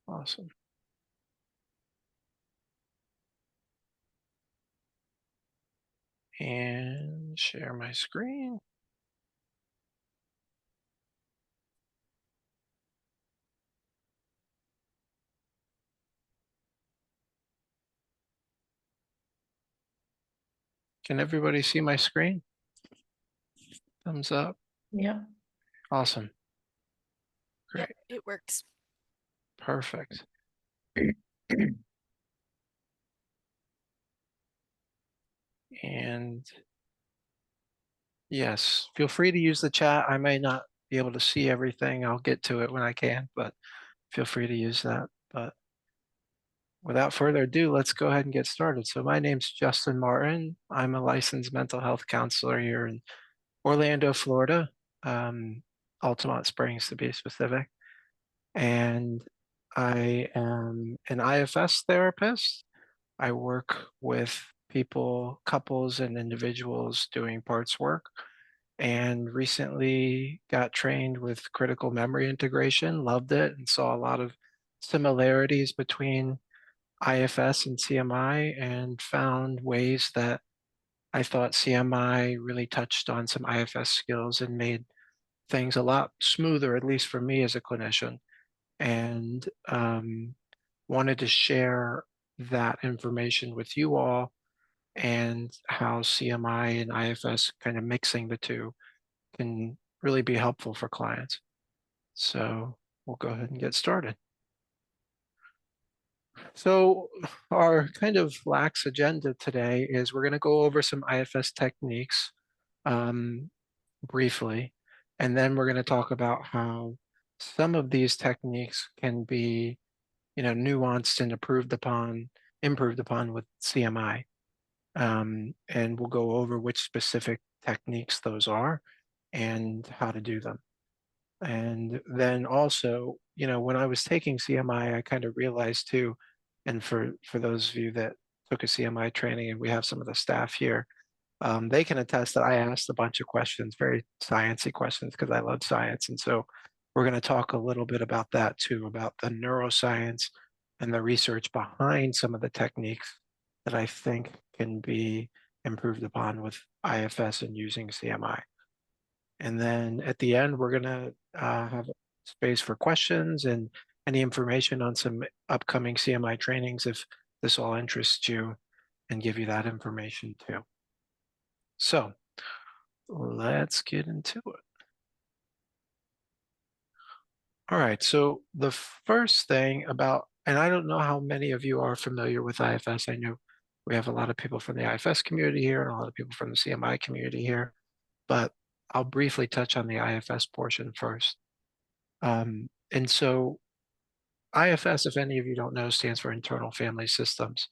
Awesome. And share my screen. Can everybody see my screen? Thumbs up. Yeah. Awesome. Yep, Great. it works. Perfect. And yes, feel free to use the chat. I may not be able to see everything. I'll get to it when I can, but feel free to use that. But without further ado, let's go ahead and get started. So my name's Justin Martin. I'm a licensed mental health counselor here in Orlando, Florida, Altamont Springs to be specific. And I am an IFS therapist. I work with people, couples, and individuals doing parts work, and recently got trained with critical memory integration, loved it, and saw a lot of similarities between IFS and CMI, and found ways that I thought CMI really touched on some IFS skills and made things a lot smoother, at least for me as a clinician, and wanted to share that information with you all and how CMI and IFS kind of mixing the two can really be helpful for clients. So we'll go ahead and get started. So our kind of lax agenda today is we're going to go over some IFS techniques um, briefly, and then we're going to talk about how some of these techniques can be, nuanced and improved upon with CMI. And we'll go over which specific techniques those are and how to do them. And then also, when I was taking CMI, I kind of realized too, and for those of you that took a CMI training, and we have some of the staff here, they can attest that I asked a bunch of questions, very sciencey questions, because I love science. And so we're going to talk a little bit about that too, about the neuroscience and the research behind some of the techniques that I think can be improved upon with IFS and using CMI. And then at the end, we're going to have space for questions and any information on some upcoming CMI trainings if this all interests you, and give you that information too. So let's get into it. All right, so the first thing about, and I don't know how many of you are familiar with IFS. I know we have a lot of people from the IFS community here and a lot of people from the CMI community here, but I'll briefly touch on the IFS portion first. And so IFS, if any of you don't know, stands for Internal Family Systems.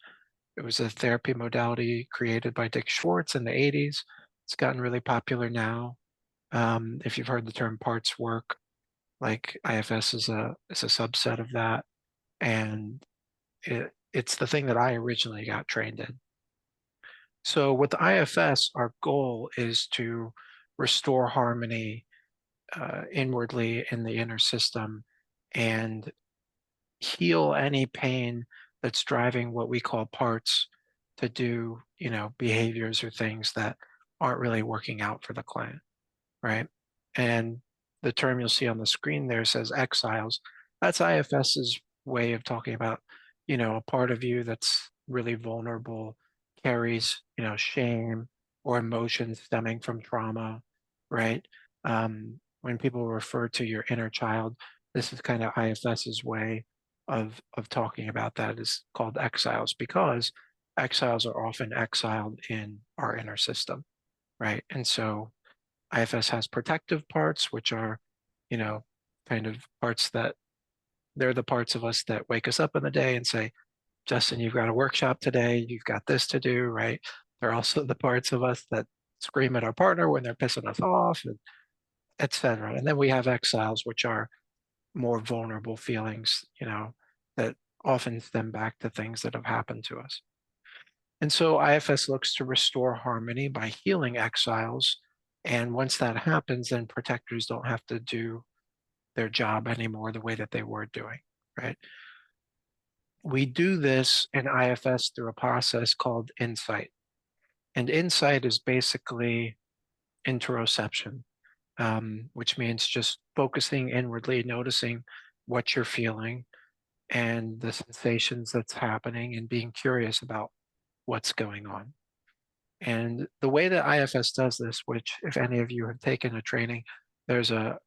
It was a therapy modality created by Dick Schwartz in the 80s. It's gotten really popular now. If you've heard the term parts work, like IFS is a subset of that, and it's the thing that I originally got trained in. So with IFS, our goal is to restore harmony inwardly in the inner system and heal any pain that's driving what we call parts to do, behaviors or things that aren't really working out for the client, right? And the term you'll see on the screen there says exiles. That's IFS's way of talking about, a part of you that's really vulnerable, carries, shame or emotions stemming from trauma, right? When people refer to your inner child, this is kind of IFS's way of talking about that, is called exiles, because exiles are often exiled in our inner system, right? And so IFS has protective parts, which are, kind of parts that they're the parts of us that wake us up in the day and say, Justin, you've got a workshop today, you've got this to do, right? They're also the parts of us that scream at our partner when they're pissing us off, and et cetera. And then we have exiles, which are more vulnerable feelings, that often stem back to things that have happened to us. And so IFS looks to restore harmony by healing exiles. And once that happens, then protectors don't have to do their job anymore the way that they were doing, right? We do this in IFS through a process called insight. And insight is basically interoception, which means just focusing inwardly, noticing what you're feeling and the sensations that's happening and being curious about what's going on. And the way that IFS does this, which if any of you have taken a training, there's a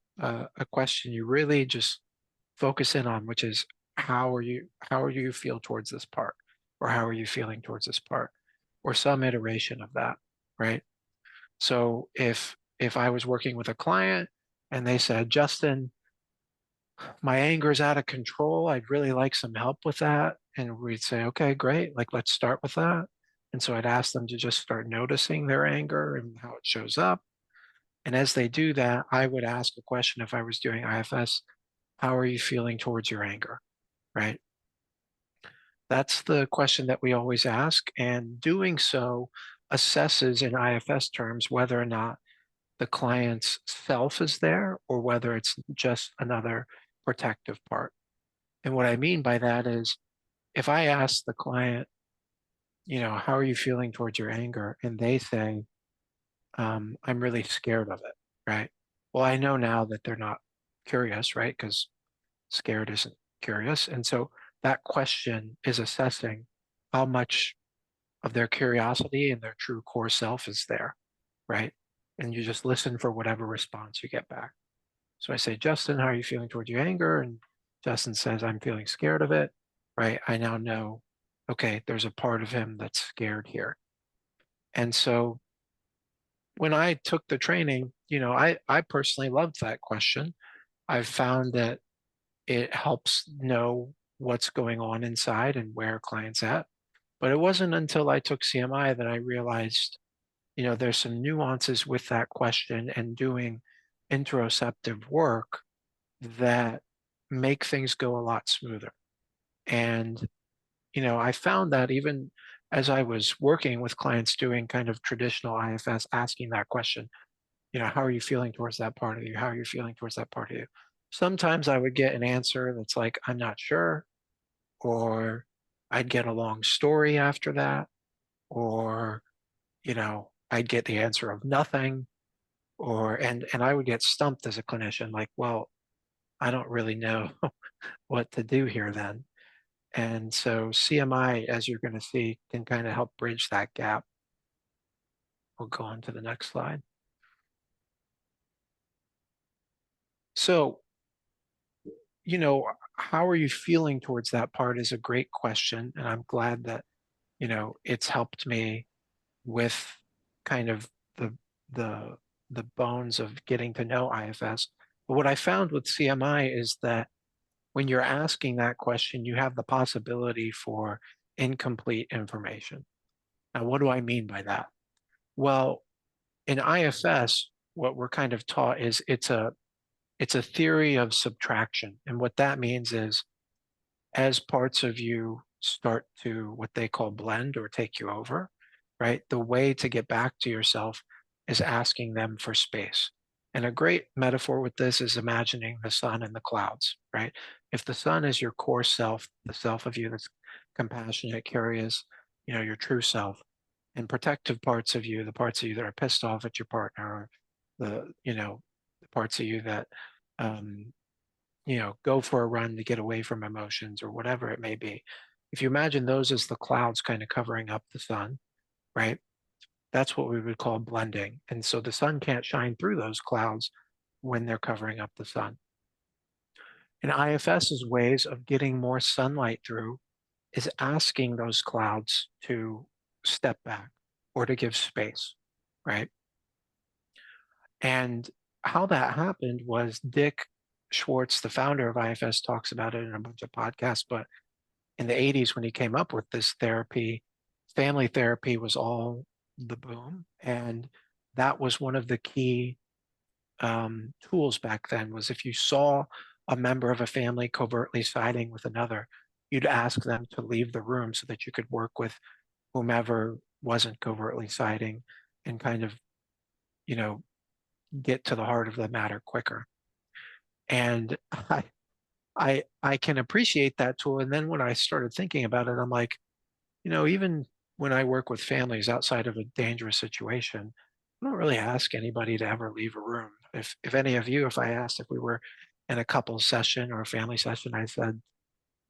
question you really just focus in on, which is how are you feel towards this part, or how are you feeling towards this part, or some iteration of that, right? So if I was working with a client and they said, Justin, my anger is out of control. I'd really like some help with that. And we'd say, okay, great. Like, let's start with that. And so I'd ask them to just start noticing their anger and how it shows up. And as they do that, I would ask a question if I was doing IFS, how are you feeling towards your anger? Right? That's the question that we always ask. And doing so assesses in IFS terms whether or not the client's self is there or whether it's just another protective part. And what I mean by that is if I ask the client, how are you feeling towards your anger? And they say, I'm really scared of it, right? Well, I know now that they're not curious, right? Because scared isn't curious. And so that question is assessing how much of their curiosity and their true core self is there, right? And you just listen for whatever response you get back. So I say, Justin, how are you feeling towards your anger? And Justin says, I'm feeling scared of it, right? I now know, okay, there's a part of him that's scared here. And so when I took the training, I personally loved that question. I've found that it helps know what's going on inside and where a client's at. But it wasn't until I took CMI that I realized, there's some nuances with that question and doing interoceptive work that make things go a lot smoother. And, I found that even as I was working with clients doing kind of traditional IFS, asking that question, how are you feeling towards that part of you? How are you feeling towards that part of you? Sometimes I would get an answer that's like, I'm not sure, or I'd get a long story after that, or, I'd get the answer of nothing, and I would get stumped as a clinician, like, well, I don't really know what to do here then. And so CMI, as you're going to see, can kind of help bridge that gap. We'll go on to the next slide. So, you know, how are you feeling towards that part is a great question. And I'm glad that, it's helped me with kind of the the the bones of getting to know IFS. But what I found with CMI is that when you're asking that question, you have the possibility for incomplete information. Now, what do I mean by that? Well, in IFS, what we're kind of taught is it's a theory of subtraction. And what that means is as parts of you start to what they call blend or take you over, right? The way to get back to yourself is asking them for space. And a great metaphor with this is imagining the sun and the clouds, right? If the sun is your core self, the self of you that's compassionate, curious, your true self, and protective parts of you, the parts of you that are pissed off at your partner, or the parts of you that um, go for a run to get away from emotions or whatever it may be. If you imagine those as the clouds kind of covering up the sun, right? That's what we would call blending. And so the sun can't shine through those clouds when they're covering up the sun. And IFS's ways of getting more sunlight through is asking those clouds to step back or to give space, right? And how that happened was Dick Schwartz, the founder of IFS, talks about it in a bunch of podcasts, but in the 80s when he came up with this therapy, family therapy was all the boom. And that was one of the key tools back then was if you saw a member of a family covertly siding with another, you'd ask them to leave the room so that you could work with whomever wasn't covertly siding and kind of, you know, get to the heart of the matter quicker. And I can appreciate that tool. And then when I started thinking about it, I'm like, even when I work with families outside of a dangerous situation, I don't really ask anybody to ever leave a room. If any of you, if I asked if we were in a couple session or a family session, I said,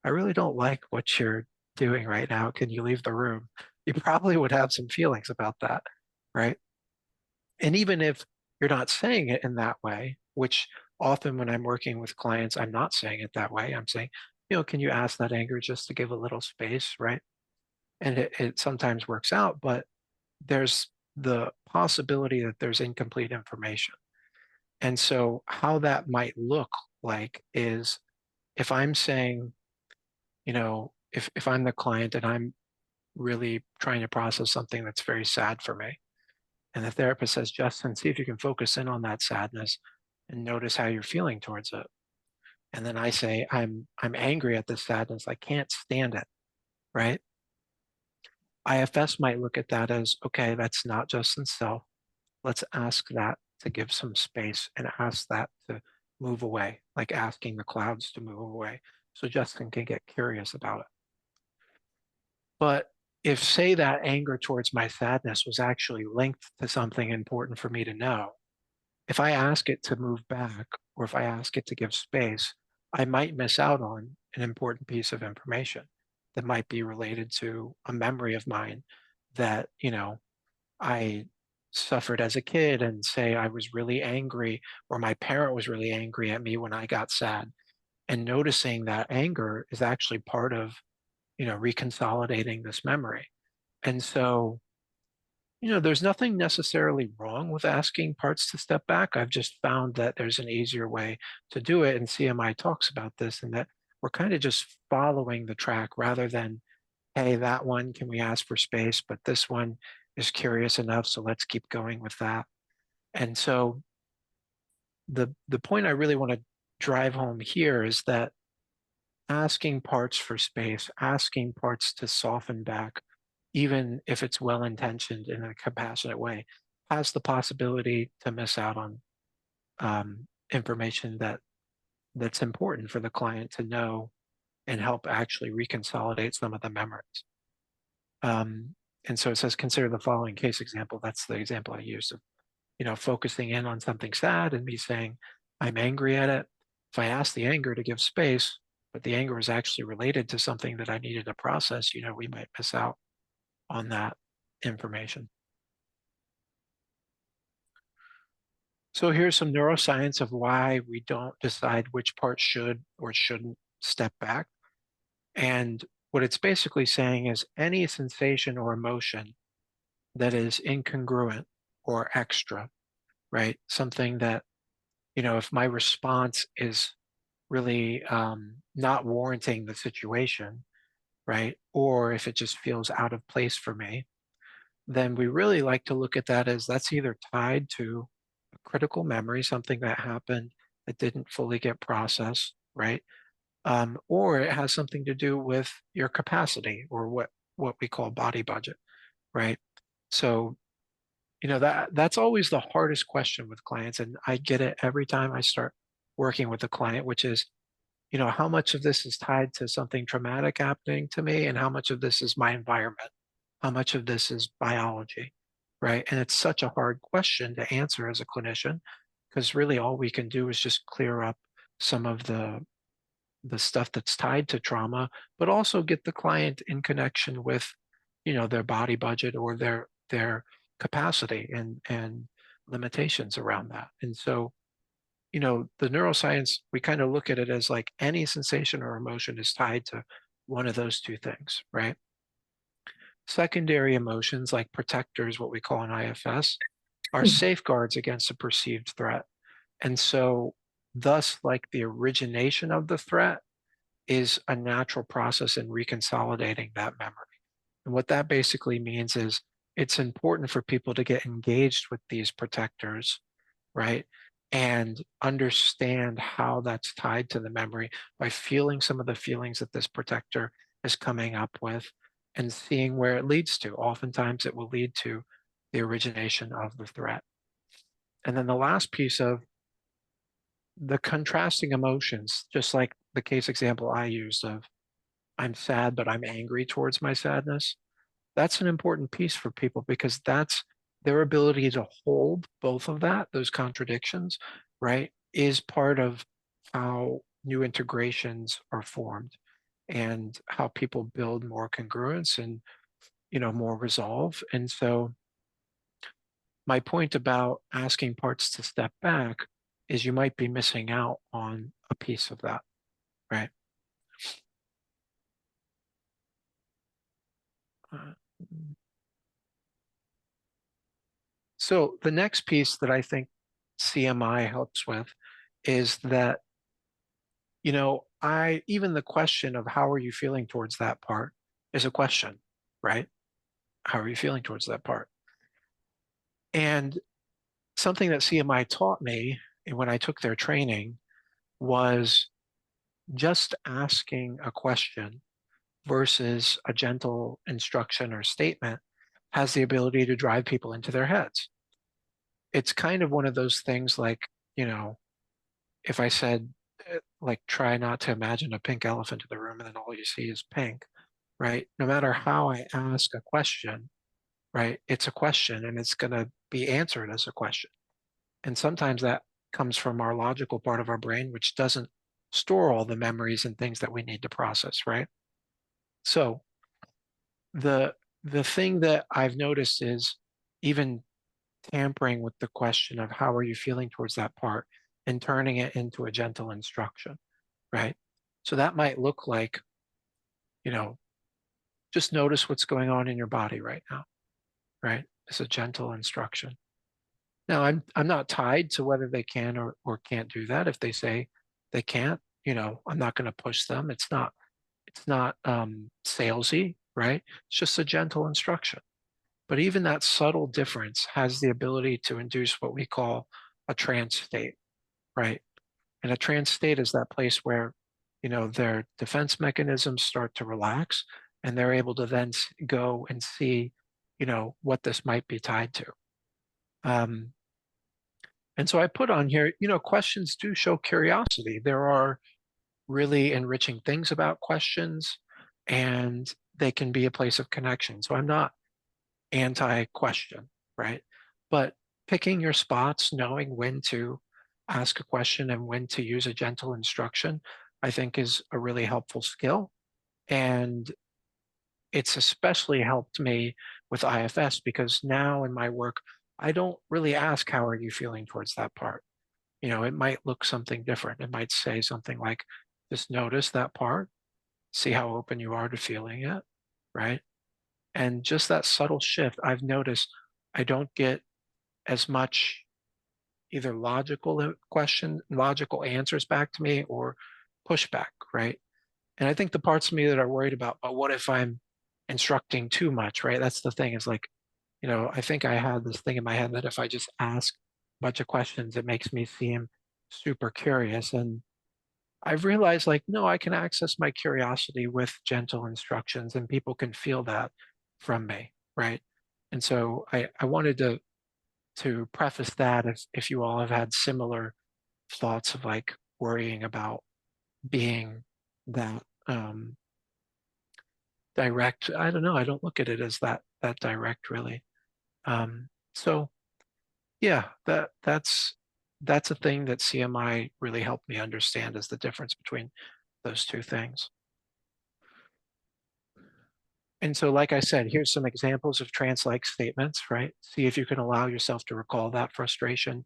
I really don't like what you're doing right now. Can you leave the room? You probably would have some feelings about that, right? And even if you're not saying it in that way, which often when I'm working with clients, I'm not saying it that way. I'm saying, can you ask that anger just to give a little space, right? And it sometimes works out, but there's the possibility that there's incomplete information. And so how that might look like is if I'm saying, if I'm the client and I'm really trying to process something that's very sad for me, and the therapist says, Justin, see if you can focus in on that sadness and notice how you're feeling towards it. And then I say, I'm angry at this sadness. I can't stand it. Right. IFS might look at that as, okay, that's not Justin's self. Let's ask that to give some space and ask that to move away, like asking the clouds to move away so Justin can get curious about it. But if, say, that anger towards my sadness was actually linked to something important for me to know, if I ask it to move back or if I ask it to give space, I might miss out on an important piece of information that might be related to a memory of mine that, I suffered as a kid and say I was really angry or my parent was really angry at me when I got sad. And noticing that anger is actually part of, reconsolidating this memory. And so, there's nothing necessarily wrong with asking parts to step back. I've just found that there's an easier way to do it. And CMI talks about this and that we're kind of just following the track rather than, hey, that one, can we ask for space? But this one is curious enough, so let's keep going with that. And so the point I really want to drive home here is that asking parts for space, asking parts to soften back, even if it's well intentioned in a compassionate way, has the possibility to miss out on information that's important for the client to know and help actually reconsolidate some of the memories. Um, and so it says, consider the following case example. That's the example I used of, focusing in on something sad and me saying, I'm angry at it. If I ask the anger to give space, but the anger is actually related to something that I needed to process, we might miss out on that information. So here's some neuroscience of why we don't decide which part should or shouldn't step back. And what it's basically saying is any sensation or emotion that is incongruent or extra, right? Something that, if my response is really not warranting the situation, right? Or if it just feels out of place for me, then we really like to look at that as that's either tied to a critical memory, something that happened that didn't fully get processed, right? Or it has something to do with your capacity or what we call body budget, right? So that's always the hardest question with clients, and I get it every time I start working with a client, which is, how much of this is tied to something traumatic happening to me, and how much of this is my environment, how much of this is biology, right? And it's such a hard question to answer as a clinician because really all we can do is just clear up some of the stuff that's tied to trauma, but also get the client in connection with, their body budget or their capacity and limitations around that. And so, the neuroscience, we kind of look at it as like any sensation or emotion is tied to one of those two things, right? Secondary emotions, like protectors, what we call in IFS, are safeguards against a perceived threat. And so, thus, like the origination of the threat is a natural process in reconsolidating that memory. And what that basically means is it's important for people to get engaged with these protectors, right? And understand how that's tied to the memory by feeling some of the feelings that this protector is coming up with and seeing where it leads to. Oftentimes, it will lead to the origination of the threat. And then the last piece of the contrasting emotions, just like the case example I used of I'm sad, but I'm angry towards my sadness. That's an important piece for people because that's their ability to hold both of that, those contradictions, right, is part of how new integrations are formed and how people build more congruence and, more resolve. And so my point about asking parts to step back is you might be missing out on a piece of that, right? Uh, So the next piece that I think CMI helps with is that, I even the question of how are you feeling towards that part is a question, right? How are you feeling towards that part? And something that CMI taught me when I took their training was just asking a question versus a gentle instruction or statement has the ability to drive people into their heads. It's kind of one of those things like, you know, if I said, like, try not to imagine a pink elephant in the room and then all you see is pink, right? No matter how I ask a question, right? It's a question and it's going to be answered as a question. And sometimes that comes from our logical part of our brain, which doesn't store all the memories and things that we need to process, right? So the the thing that I've noticed is even tampering with the question of how are you feeling towards that part and turning it into a gentle instruction, right? So that might look like, you know, just notice what's going on in your body right now, right? It's a gentle instruction. Now, I'm not tied to whether they can or can't do that. If they say they can't, I'm not going to push them. It's not salesy, right? It's just a gentle instruction. But even that subtle difference has the ability to induce what we call a trance state, right? And a trance state is that place where, their defense mechanisms start to relax and they're able to then go and see, what this might be tied to. Um, and so I put on here, questions do show curiosity. There are really enriching things about questions and they can be a place of connection. So I'm not anti-question, right? But picking your spots, knowing when to ask a question and when to use a gentle instruction, I think is a really helpful skill. And it's especially helped me with IFS because now in my work, I don't really ask, how are you feeling towards that part? It might look something different. It might say something like, just notice that part, see how open you are to feeling it, right? And just that subtle shift, I've noticed I don't get as much either logical answers back to me or pushback, right? And I think the parts of me that are worried about, but what if I'm instructing too much, right? That's the thing is like, I think I had this thing in my head that if I just ask a bunch of questions, it makes me seem super curious. And I've realized like, no, I can access my curiosity with gentle instructions and people can feel that from me, right? And so I wanted to preface that if you all have had similar thoughts of like worrying about being that direct. I don't know. I don't look at it as that direct really. So yeah, that's a thing that CMI really helped me understand is the difference between those two things. And so, like I said, here's some examples of trance-like statements, right? See if you can allow yourself to recall that frustration.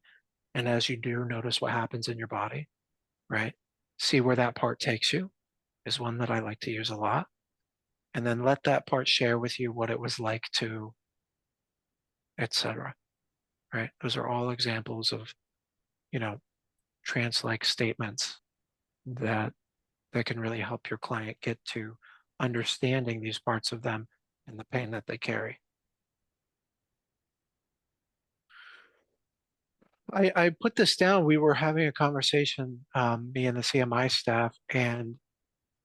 And as you do, notice what happens in your body, right? See where that part takes you is one that I like to use a lot. And then let that part share with you what it was like to, etc. Right? Those are all examples of, you know, trance-like statements that that can really help your client get to understanding these parts of them and the pain that they carry. I put this down. We were having a conversation, me and the CMI staff, and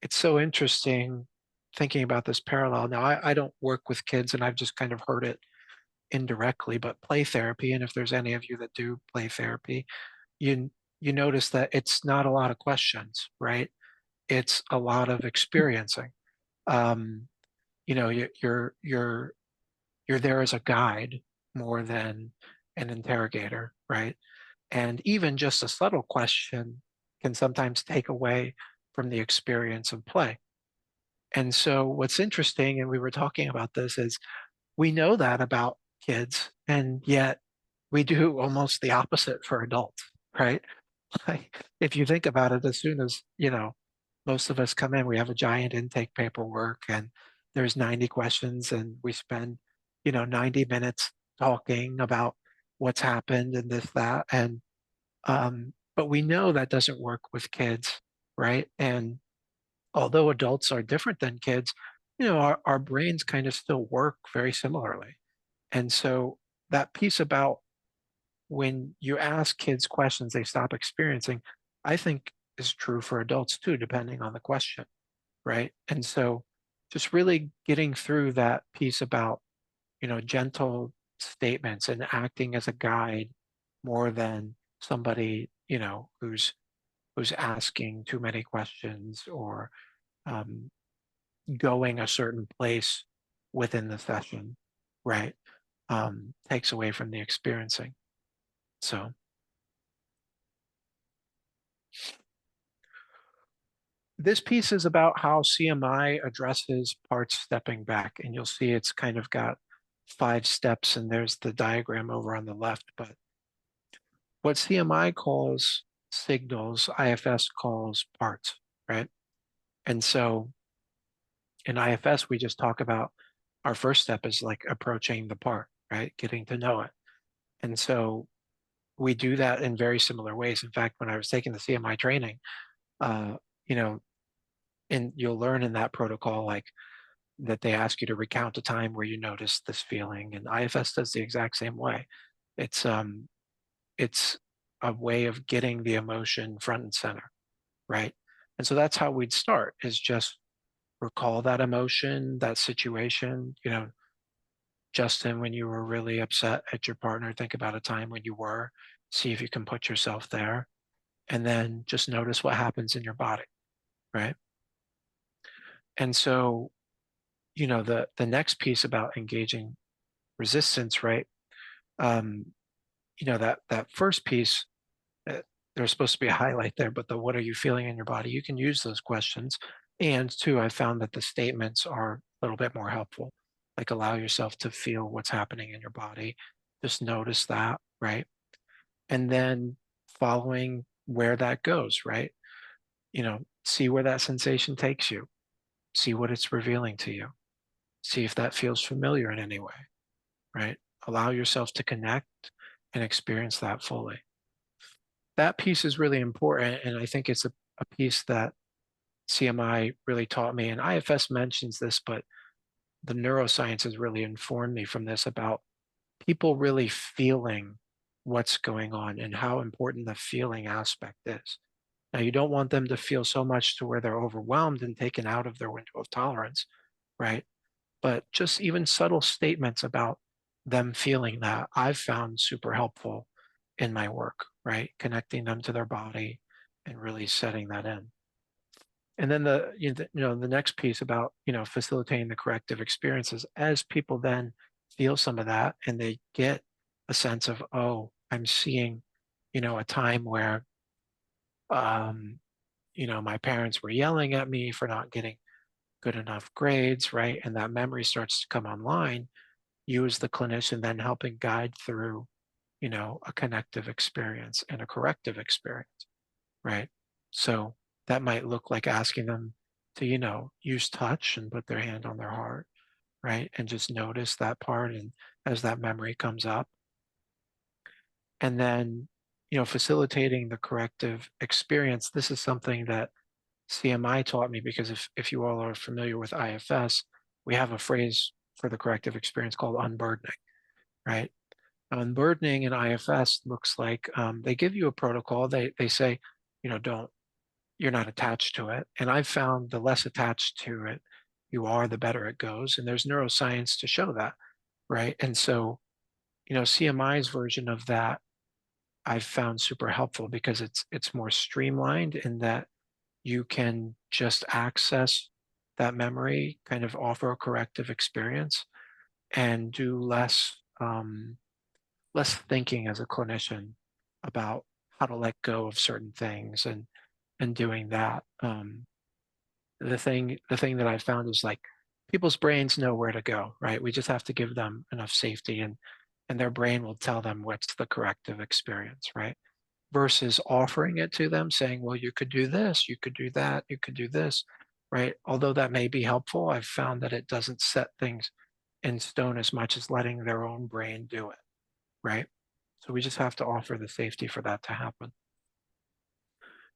it's so interesting thinking about this parallel. Now, I don't work with kids, and I've just kind of heard it indirectly, but play therapy, and if there's any of you that do play therapy, you you notice that it's not a lot of questions, right? It's a lot of experiencing. Um, you're there as a guide more than an interrogator, right? And even just a subtle question can sometimes take away from the experience of play. And so what's interesting, and we were talking about this, is we know that about kids, and yet we do almost the opposite for adults, right? Like, if you think about it, as soon as, most of us come in, we have a giant intake paperwork and there's 90 questions and we spend, 90 minutes talking about what's happened and this, that. But we know that doesn't work with kids, right? And although adults are different than kids, our brains kind of still work very similarly. And so that piece about when you ask kids questions they stop experiencing, I think is true for adults too, depending on the question, right? And so just really getting through that piece about, gentle statements and acting as a guide more than somebody, who's asking too many questions or um, going a certain place within the session, right? Takes away from the experiencing. So this piece is about how CMI addresses parts stepping back, and you'll see it's kind of got 5 steps, and there's the diagram over on the left. But what CMI calls signals, IFS calls parts, right? And so in IFS, we just talk about our first step is like approaching the part, right? Getting to know it. And so we do that in very similar ways. In fact, when I was taking the CMI training, uh, you know, and you'll learn in that protocol, like that they ask you to recount a time where you noticed this feeling, and IFS does the exact same way. It's um, it's a way of getting the emotion front and center, right? And so that's how we'd start is just recall that emotion, that situation, Justin, when you were really upset at your partner, think about a time when you were, see if you can put yourself there, and then just notice what happens in your body, right? And so, the next piece about engaging resistance, right? Um, that first piece, uh, there's supposed to be a highlight there, but the what are you feeling in your body? You can use those questions. And two, I found that the statements are a little bit more helpful. Like allow yourself to feel what's happening in your body. Just notice that, right? And then following where that goes, right? See where that sensation takes you. See what it's revealing to you. See if that feels familiar in any way, right? Allow yourself to connect and experience that fully. That piece is really important. And I think it's a piece that CMI really taught me. And IFS mentions this, but the neuroscience has really informed me from this about people really feeling what's going on and how important the feeling aspect is. Now, you don't want them to feel so much to where they're overwhelmed and taken out of their window of tolerance, right? But just even subtle statements about them feeling that I've found super helpful in my work, right? Connecting them to their body and really setting that in. And then the next piece about, facilitating the corrective experiences as people then feel some of that and they get a sense of, oh, I'm seeing, a time where, um, my parents were yelling at me for not getting good enough grades, right? And that memory starts to come online. You as the clinician then helping guide through, a connective experience and a corrective experience, right? So that might look like asking them to, use touch and put their hand on their heart, right? And just notice that part. And as that memory comes up, and then, facilitating the corrective experience. This is something that CMI taught me because if you all are familiar with IFS, we have a phrase for the corrective experience called unburdening, right? Unburdening in IFS looks like they give you a protocol. They say, don't you're not attached to it. And I've found the less attached to it you are, the better it goes. And there's neuroscience to show that, right? And so, CMI's version of that I've found super helpful because it's more streamlined in that you can just access that memory, kind of offer a corrective experience, and do less thinking as a clinician about how to let go of certain things and doing that. The thing that I found is like people's brains know where to go, right? We just have to give them enough safety and their brain will tell them what's the corrective experience, right? Versus offering it to them saying, well, you could do this, you could do that, you could do this, right? Although that may be helpful, I've found that it doesn't set things in stone as much as letting their own brain do it, right? So we just have to offer the safety for that to happen.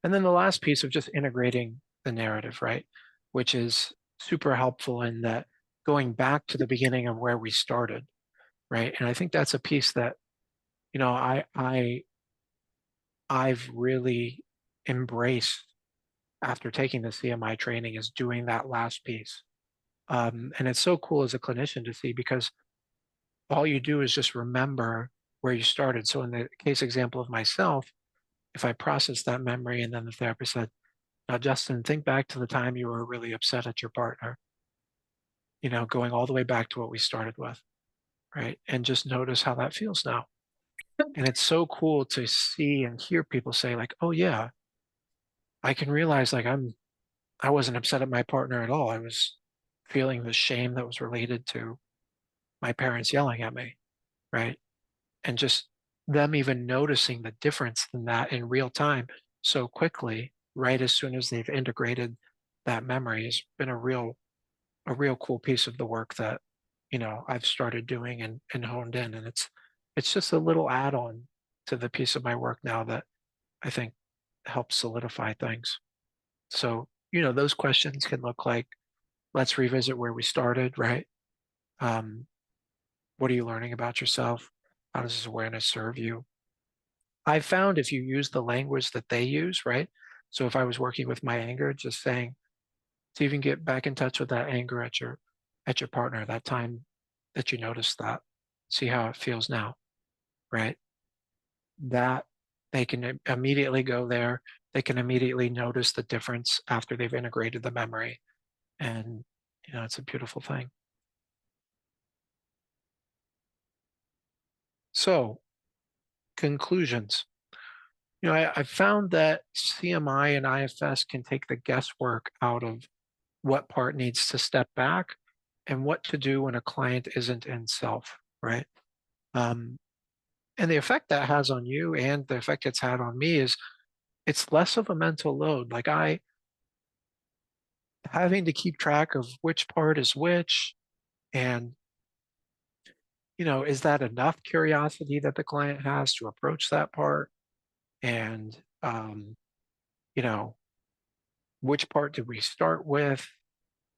And then the last piece of just integrating the narrative, right? Which is super helpful in that going back to the beginning of where we started, right? And I think that's a piece that, you know, I've really embraced after taking the CMI training is doing that last piece. And it's so cool as a clinician to see because all you do is just remember where you started. So in the case example of myself, if I process that memory and then the therapist said, now, Justin, think back to the time you were really upset at your partner, going all the way back to what we started with, right? And just notice how that feels now. And it's so cool to see and hear people say, like, oh, yeah, I can realize like I wasn't upset at my partner at all. I was feeling the shame that was related to my parents yelling at me, right? And just them even noticing the difference in that in real time so quickly, right as soon as they've integrated that memory has been a real cool piece of the work that, I've started doing and honed in. And it's just a little add-on to the piece of my work now that I think helps solidify things. So, those questions can look like, let's revisit where we started, right? Um, what are you learning about yourself? How does this awareness serve you? I found if you use the language that they use, right? So if I was working with my anger, just saying to even get back in touch with that anger at your partner, that time that you noticed that, see how it feels now, right? That they can immediately go there. They can immediately notice the difference after they've integrated the memory. And, it's a beautiful thing. So, conclusions. I found that CMI and IFS can take the guesswork out of what part needs to step back and what to do when a client isn't in self, right? Um, and the effect that has on you and the effect it's had on me is it's less of a mental load. Like I having to keep track of which part is which and is that enough curiosity that the client has to approach that part? And you know, which part did we start with?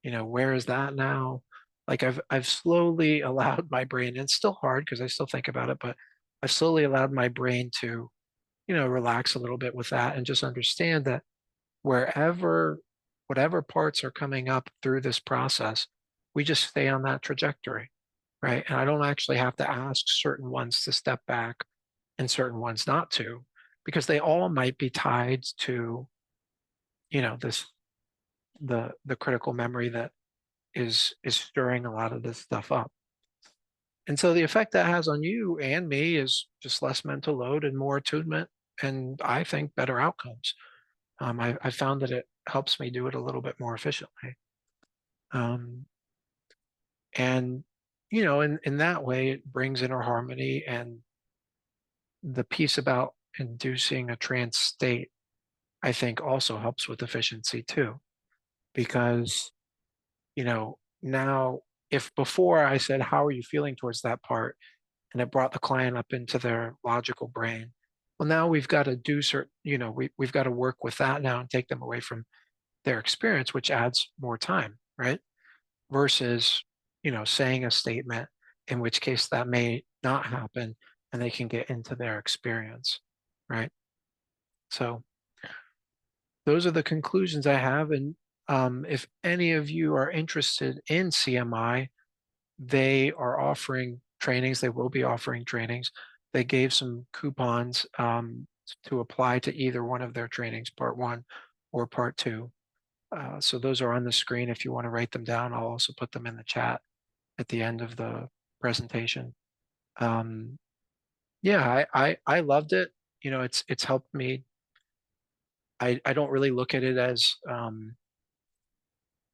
Where is that now? Like I've slowly allowed my brain, and it's still hard because I still think about it, but I've slowly allowed my brain to, relax a little bit with that and just understand that wherever whatever parts are coming up through this process, we just stay on that trajectory, right? And I don't actually have to ask certain ones to step back and certain ones not to, because they all might be tied to, this the critical memory that is stirring a lot of this stuff up. And so the effect that has on you and me is just less mental load and more attunement, and I think better outcomes. I found that it helps me do it a little bit more efficiently. Um, and in that way, it brings inner harmony and the piece about inducing a trance state. I think also helps with efficiency too, because now if before I said, "How are you feeling towards that part?" and it brought the client up into their logical brain. Well, now we've got to do certain, we've got to work with that now and take them away from their experience, which adds more time, right? Versus, saying a statement, in which case that may not happen and they can get into their experience, right? So those are the conclusions I have. And if any of you are interested in CMI, they are offering trainings. They will be offering trainings. they gave some coupons to apply to either one of their trainings, part one or part two. So those are on the screen if you want to write them down. I'll also put them in the chat at the end of the presentation. Um, yeah, I loved it. It's helped me. I don't really look at it as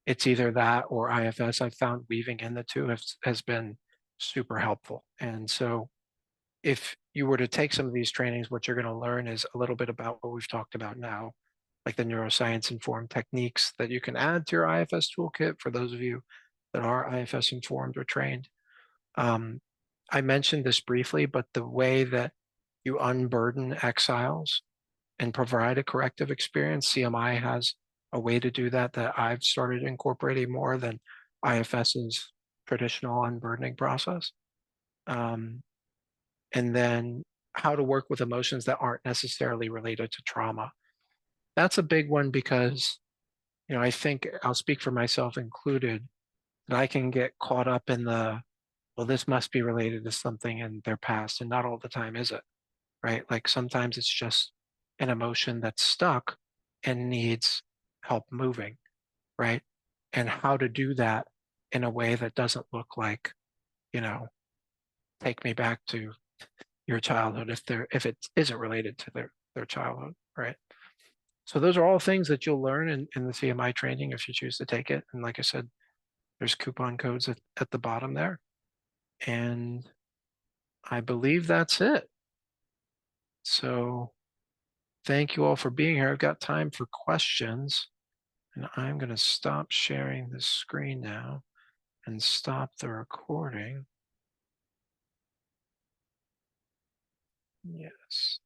it's either that or IFS. I've found weaving in the two has been super helpful. And so if you were to take some of these trainings, what you're going to learn is a little bit about what we've talked about now, like the neuroscience informed techniques that you can add to your IFS toolkit for those of you that are IFS informed or trained. Um, I mentioned this briefly, but the way that you unburden exiles and provide a corrective experience, CMI has a way to do that that I've started incorporating more than IFS's traditional unburdening process. Um, and then how to work with emotions that aren't necessarily related to trauma. That's a big one because, I think I'll speak for myself included, that I can get caught up in well, this must be related to something in their past. And not all the time is it, right? Like sometimes it's just an emotion that's stuck and needs help moving, right? And how to do that in a way that doesn't look like, you know, take me back to your childhood if it isn't related to their childhood, right? So those are all things that you'll learn in the CMI training if you choose to take it. And like I said, there's coupon codes at the bottom there. And I believe that's it. So thank you all for being here. I've got time for questions, and I'm going to stop sharing the screen now and stop the recording. Yes.